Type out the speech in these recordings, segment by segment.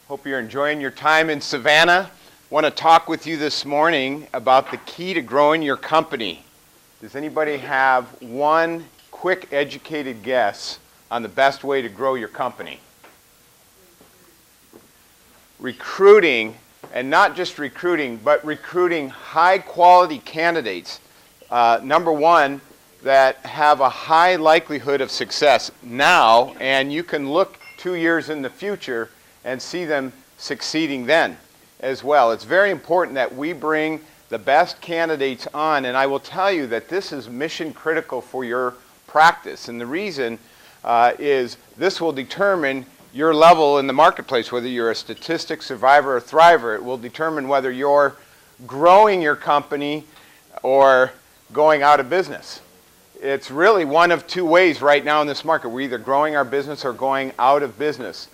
Hope you're enjoying your time in Savannah. I want to talk with you this morning about the key to growing your company. Does anybody have one quick educated guess on the best way to grow your company? Recruiting, and not just recruiting, but recruiting high quality candidates. Number one, that have a high likelihood of success now, and you can look 2 years in the future and see them succeeding then as well. It's very important that we bring the best candidates on, and I will tell you that this is mission critical for your practice. And the reason is this will determine your level in the marketplace, whether you're a statistic, survivor, or thriver. It will determine whether you're growing your company or going out of business. It's really one of two ways right now in this market. We're either growing our business or going out of business.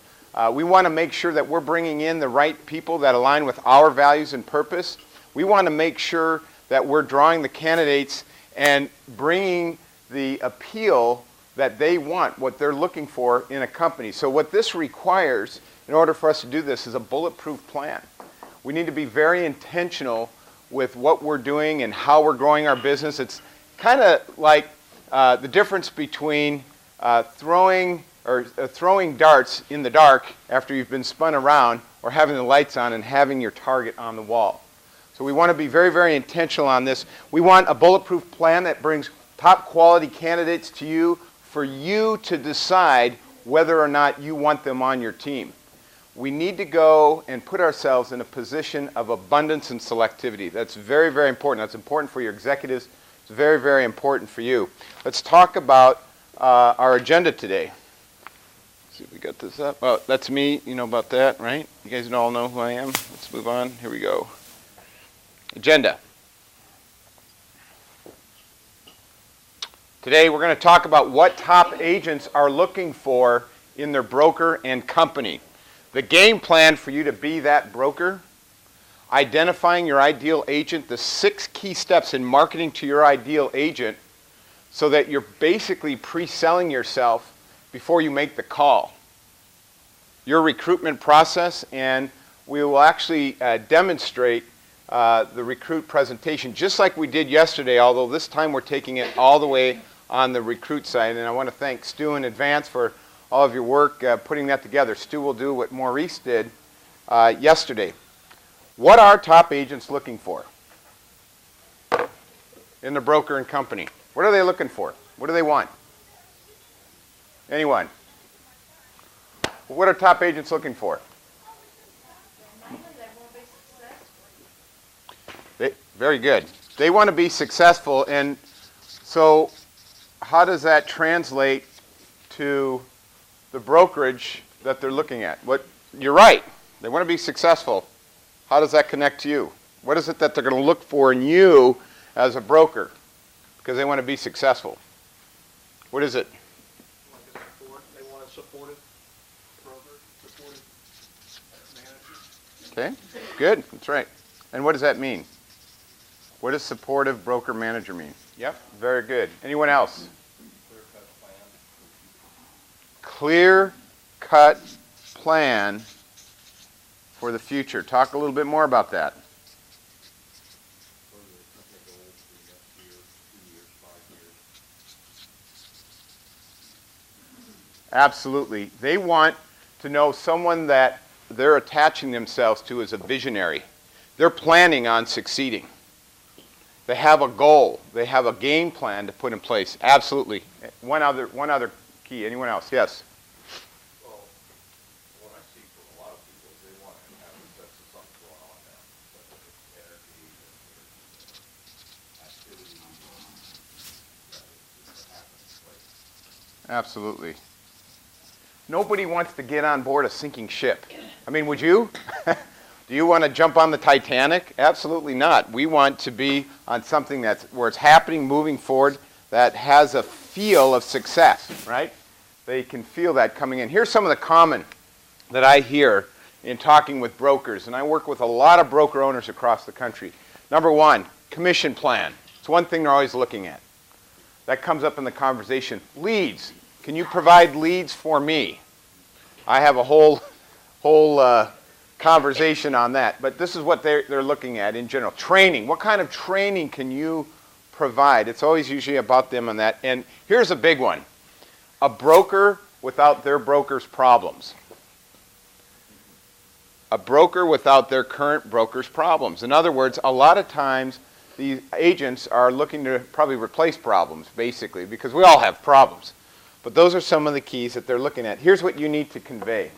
We want to make sure that we're bringing in the right people that align with our values and purpose. We want to make sure that we're drawing the candidates and bringing the appeal that they want, what they're looking for in a company. So what this requires, in order for us to do this, is a bulletproof plan. We need to be very intentional with what we're doing and how we're growing our business. It's kind of like the difference between throwing darts in the dark after you've been spun around, or having the lights on and having your target on the wall. So we want to be very, very intentional on this. We want a bulletproof plan that brings top quality candidates to you for you to decide whether or not you want them on your team. We need to go and put ourselves in a position of abundance and selectivity. That's very, very important. That's important for your executives. It's very, very important for you. Let's talk about our agenda today. See if we got this up. Oh, that's me. You know about that, right? You guys all know who I am. Let's move on. Here we go. Agenda. Today we're going to talk about what top agents are looking for in their broker and company. The game plan for you to be that broker. Identifying your ideal agent. The 6 key steps in marketing to your ideal agent so that you're basically pre-selling yourself before you make the call. Your recruitment process, and we will actually demonstrate the recruit presentation just like we did yesterday, although this time we're taking it all the way on the recruit side. And I want to thank Stu in advance for all of your work putting that together. Stu will do what Maurice did yesterday. What are top agents looking for in the broker and company? What are they looking for? What do they want? Anyone? What are top agents looking for? Very good. They want to be successful, and so how does that translate to the brokerage that they're looking at? You're right. They want to be successful. How does that connect to you? What is it that they're going to look for in you as a broker? Because they want to be successful. What is it? They want a supportive broker, supportive manager. Okay, good. That's right. And what does that mean? What does supportive broker manager mean? Yep, very good. Anyone else? Clear-cut plan for the future. Talk a little bit more about that. Absolutely. They want to know someone that they're attaching themselves to as a visionary. They're planning on succeeding. They have a goal. They have a game plan to put in place. Absolutely. One other key. Anyone else? Yes. Well, what I see from a lot of people is they want to have a sense of something going on now. Whether it's energy, activity, that happens in place. Absolutely. Nobody wants to get on board a sinking ship. I mean, would you? Do you want to jump on the Titanic? Absolutely not. We want to be on something where it's happening, moving forward, that has a feel of success, right? They can feel that coming in. Here's some of the common that I hear in talking with brokers, and I work with a lot of broker owners across the country. Number one, commission plan. It's one thing they're always looking at. That comes up in the conversation. Leads. Can you provide leads for me? I have a whole conversation on that. But this is what they're looking at in general. Training. What kind of training can you provide? It's always usually about them on that. And here's a big one. A broker without their broker's problems. A broker without their current broker's problems. In other words, a lot of times these agents are looking to probably replace problems, basically, because we all have problems. But those are some of the keys that they're looking at. Here's what you need to convey.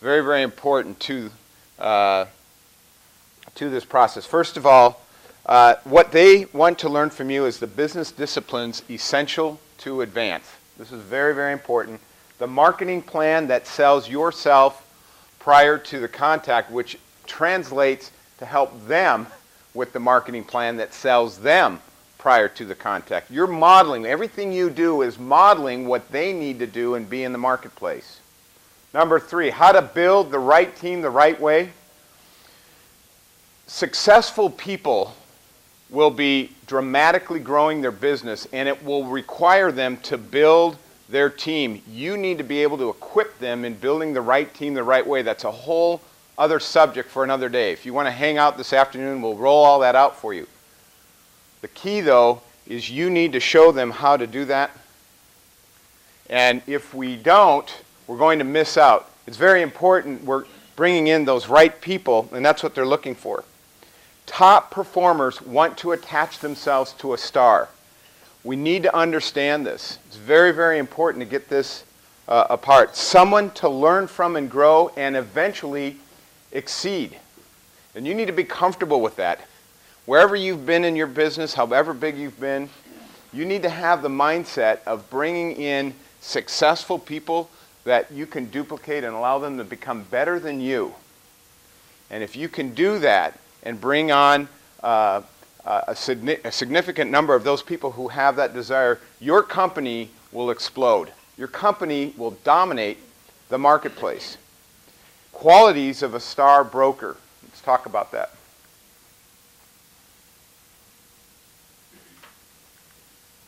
Very, very important to this process. First of all, what they want to learn from you is the business disciplines essential to advance. This is very, very important. The marketing plan that sells yourself prior to the contact, which translates to help them with the marketing plan that sells them prior to the contact. You're modeling. Everything you do is modeling what they need to do and be in the marketplace. Number 3, how to build the right team the right way. Successful people will be dramatically growing their business, and it will require them to build their team. You need to be able to equip them in building the right team the right way. That's a whole other subject for another day. If you want to hang out this afternoon, we'll roll all that out for you. The key, though, is you need to show them how to do that. And if we don't, we're going to miss out. It's very important we're bringing in those right people, and that's what they're looking for. Top performers want to attach themselves to a star. We need to understand this. It's very, very important to get this apart. Someone to learn from and grow and eventually exceed. And you need to be comfortable with that. Wherever you've been in your business, however big you've been, you need to have the mindset of bringing in successful people that you can duplicate and allow them to become better than you. And if you can do that and bring on a significant number of those people who have that desire, your company will explode. Your company will dominate the marketplace. Qualities of a star broker. Let's talk about that.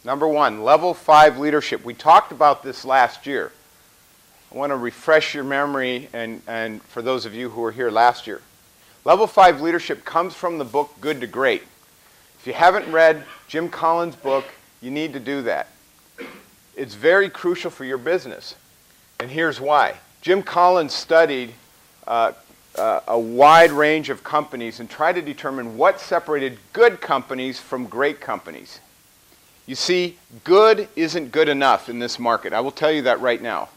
Number 1, level 5 leadership. We talked about this last year. I want to refresh your memory and for those of you who were here last year. Level 5 leadership comes from the book Good to Great. If you haven't read Jim Collins' book, you need to do that. It's very crucial for your business. And here's why. Jim Collins studied a wide range of companies and tried to determine what separated good companies from great companies. You see, good isn't good enough in this market. I will tell you that right now.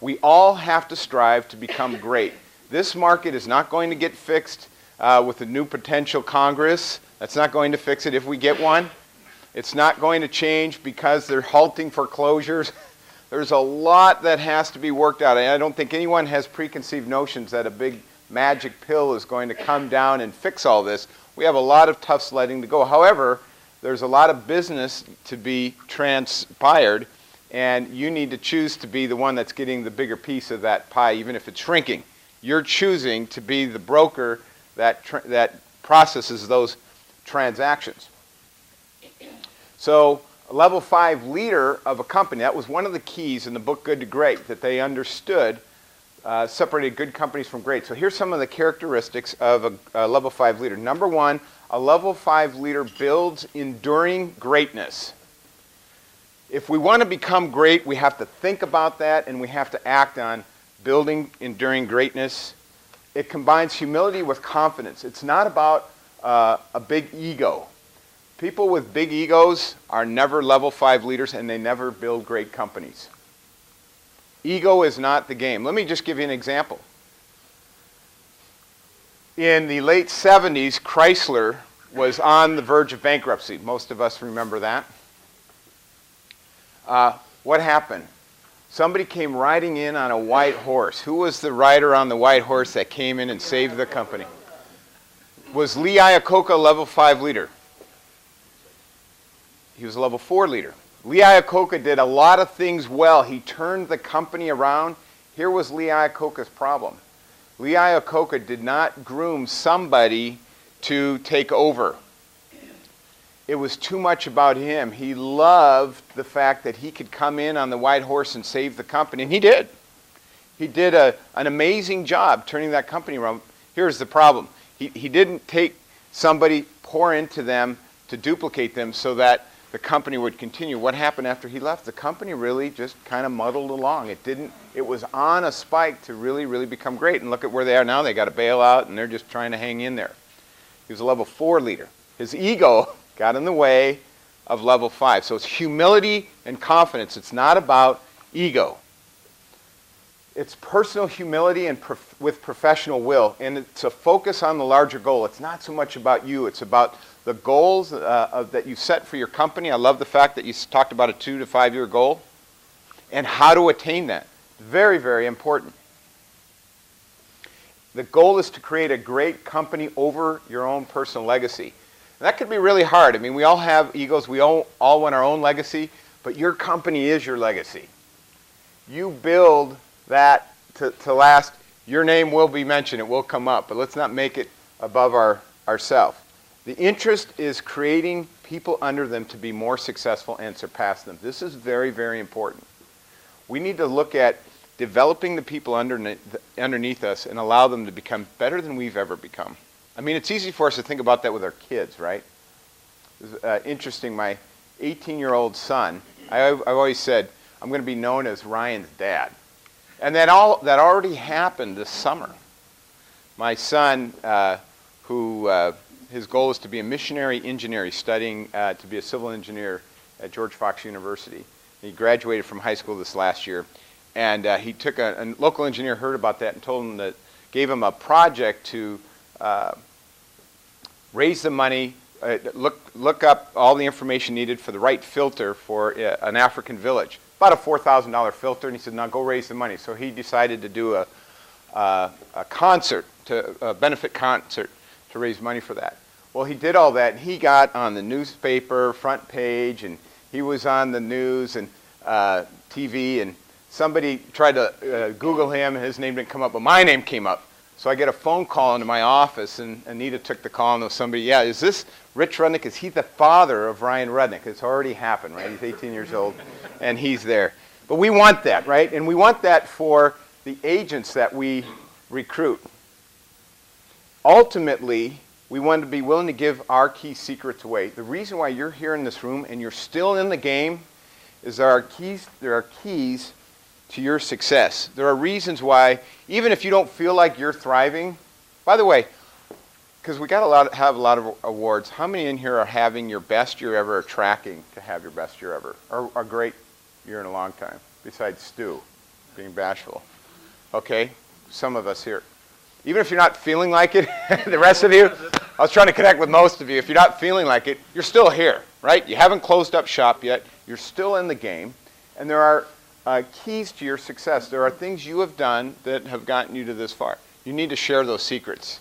We all have to strive to become great. This market is not going to get fixed with a new potential Congress. That's not going to fix it if we get one. It's not going to change because they're halting foreclosures. There's a lot that has to be worked out. I don't think anyone has preconceived notions that a big magic pill is going to come down and fix all this. We have a lot of tough sledding to go. However, there's a lot of business to be transpired, and you need to choose to be the one that's getting the bigger piece of that pie, even if it's shrinking. You're choosing to be the broker that processes those transactions. So a level 5 leader of a company, that was one of the keys in the book Good to Great, that they understood separated good companies from great. So here's some of the characteristics of a level 5 leader. Number 1, a level 5 leader builds enduring greatness. If we want to become great, we have to think about that and we have to act on building enduring greatness. It combines humility with confidence. It's not about a big ego. People with big egos are never level 5 leaders and they never build great companies. Ego is not the game. Let me just give you an example. In the late 70s, Chrysler was on the verge of bankruptcy. Most of us remember that. What happened? Somebody came riding in on a white horse. Who was the rider on the white horse that came in and saved the company? Was Lee Iacocca a level 5 leader? He was a level 4 leader. Lee Iacocca did a lot of things well. He turned the company around. Here was Lee Iacocca's problem. Lee Iacocca did not groom somebody to take over. It was too much about him. He loved the fact that he could come in on the white horse and save the company, and he did. He did an amazing job turning that company around. Here's the problem. He didn't take somebody, pour into them to duplicate them so that the company would continue. What happened after he left? The company really just kind of muddled along. It was on a spike to really, really become great. And look at where they are now. They got a bailout, and they're just trying to hang in there. He was a level 4 leader. His ego got in the way of level 5. So it's humility and confidence. It's not about ego. It's personal humility and with professional will, and it's a focus on the larger goal. It's not so much about you. It's about the goals that you set for your company. I love the fact that you talked about a 2 to 5 year goal and how to attain that. Very, very important. The goal is to create a great company over your own personal legacy. And that could be really hard. I mean, we all have egos. We all want our own legacy, but your company is your legacy. You build that to last. Your name will be mentioned. It will come up, but let's not make it above ourselves. The interest is creating people under them to be more successful and surpass them. This is very, very important. We need to look at developing the people underneath us and allow them to become better than we've ever become. I mean, it's easy for us to think about that with our kids, right? It's interesting. My 18-year-old son, I've always said, I'm going to be known as Ryan's dad. And that already happened this summer. My son, his goal is to be a missionary engineer. He's studying to be a civil engineer at George Fox University. He graduated from high school this last year. And he took a local engineer heard about that and told him that, gave him a project to raise the money, look up all the information needed for the right filter for an African village. About a $4,000 filter, and he said, now go raise the money. So he decided to do a benefit concert to raise money for that. Well, he did all that, and he got on the newspaper front page, and he was on the news and TV, and somebody tried to Google him, and his name didn't come up, but my name came up. So I get a phone call into my office, and Anita took the call, and there was somebody, yeah, is this Rich Rudnick? Is he the father of Ryan Rudnick? It's already happened, right? He's 18 years old, and he's there. But we want that, right? And we want that for the agents that we recruit. Ultimately, we want to be willing to give our key secrets away. The reason why you're here in this room and you're still in the game is there are keys to your success. There are reasons why, even if you don't feel like you're thriving, by the way, because we have a lot of awards, how many in here are having your best year ever or tracking to have your best year ever? Or a great year in a long time, besides Stu being bashful? Okay, some of us here. Even if you're not feeling like it, the rest of you, I was trying to connect with most of you. If you're not feeling like it, you're still here, right? You haven't closed up shop yet. You're still in the game. And there are keys to your success. There are things you have done that have gotten you to this far. You need to share those secrets.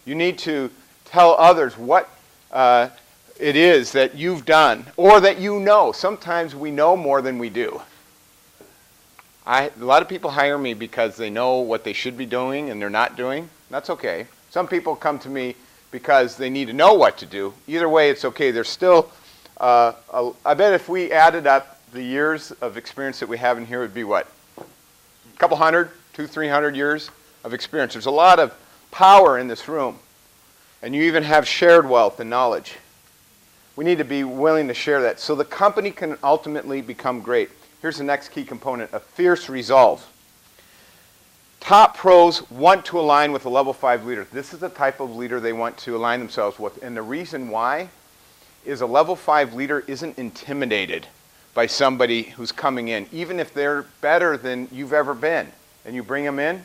You need to tell others what it is that you've done or that you know. Sometimes we know more than we do. A lot of people hire me because they know what they should be doing and they're not doing. That's okay. Some people come to me because they need to know what to do. Either way, it's okay. There's still, I bet if we added up the years of experience that we have in here, it would be what? A couple hundred, 200-300 years of experience. There's a lot of power in this room. And you even have shared wealth and knowledge. We need to be willing to share that so the company can ultimately become great. Here's the next key component, a fierce resolve. Top pros want to align with a level 5 leader. This is the type of leader they want to align themselves with. And the reason why is a level 5 leader isn't intimidated by somebody who's coming in. Even if they're better than you've ever been and you bring them in,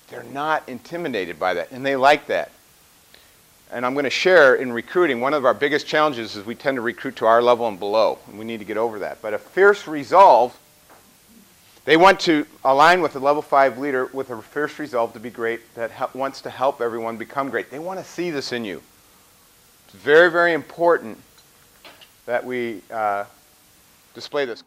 they're not intimidated by that. And they like that. And I'm going to share in recruiting, one of our biggest challenges is we tend to recruit to our level and below. And we need to get over that. But a fierce resolve, they want to align with a level 5 leader with a fierce resolve to be great that wants to help everyone become great. They want to see this in you. It's very, very important that we display this.